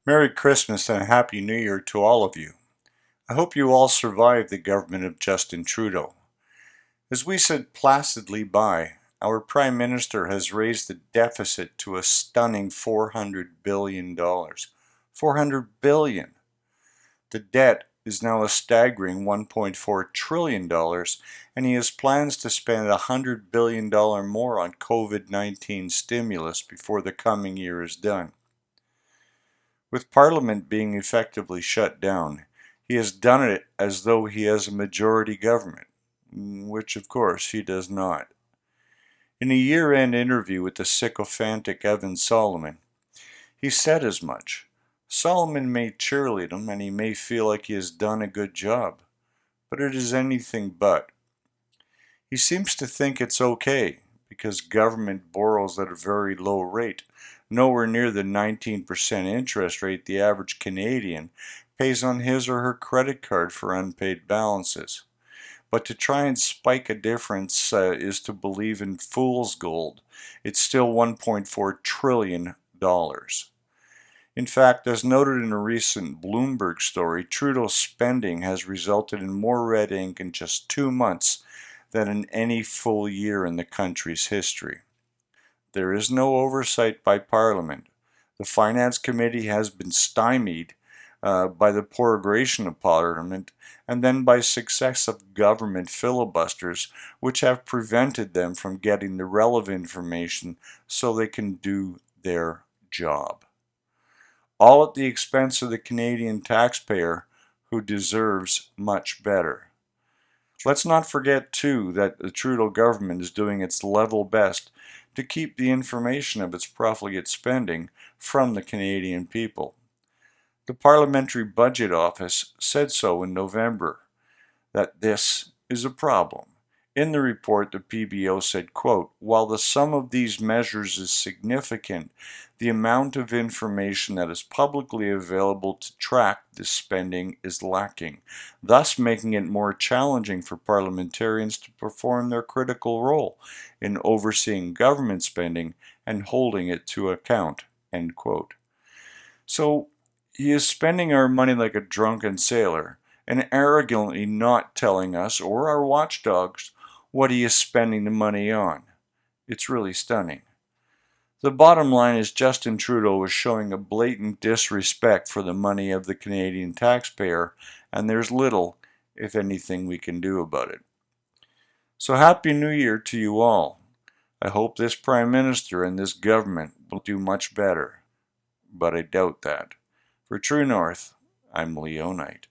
Merry Christmas and a Happy New Year to all of you. I hope you all survived the government of Justin Trudeau. As we sit placidly by, our Prime Minister has raised the deficit to a stunning $400 billion. $400 billion. The debt is now a staggering $1.4 trillion, and he has plans to spend $100 billion more on COVID-19 stimulus before the coming year is done. With Parliament being effectively shut down, he has done it as though he has a majority government, which of course he does not. In a year-end interview with the sycophantic Evan Solomon, he said as much. Solomon may cheerlead him and he may feel like he has done a good job, but it is anything but. He seems to think it's okay because government borrows at a very low rate, nowhere near the 19% interest rate the average Canadian pays on his or her credit card for unpaid balances. But to try and spike a difference is to believe in fool's gold. It's still $1.4 trillion. In fact, as noted in a recent Bloomberg story, Trudeau's spending has resulted in more red ink in just 2 months than in any full year in the country's history. There is no oversight by Parliament. The Finance Committee has been stymied by the prorogation of Parliament and then by successive government filibusters which have prevented them from getting the relevant information so they can do their job. All at the expense of the Canadian taxpayer who deserves much better. Let's not forget, too, that the Trudeau government is doing its level best to keep the information of its profligate spending from the Canadian people. The Parliamentary Budget Office said so in November, that this is a problem. In the report, the PBO said, quote, "While the sum of these measures is significant, the amount of information that is publicly available to track this spending is lacking, thus making it more challenging for parliamentarians to perform their critical role in overseeing government spending and holding it to account." End quote. So he is spending our money like a drunken sailor and arrogantly not telling us or our watchdogs what he is spending the money on. It's really stunning. The bottom line is Justin Trudeau is showing a blatant disrespect for the money of the Canadian taxpayer, and there's little, if anything, we can do about it. So Happy New Year to you all. I hope this Prime Minister and this government will do much better, but I doubt that. For True North, I'm Leo Knight.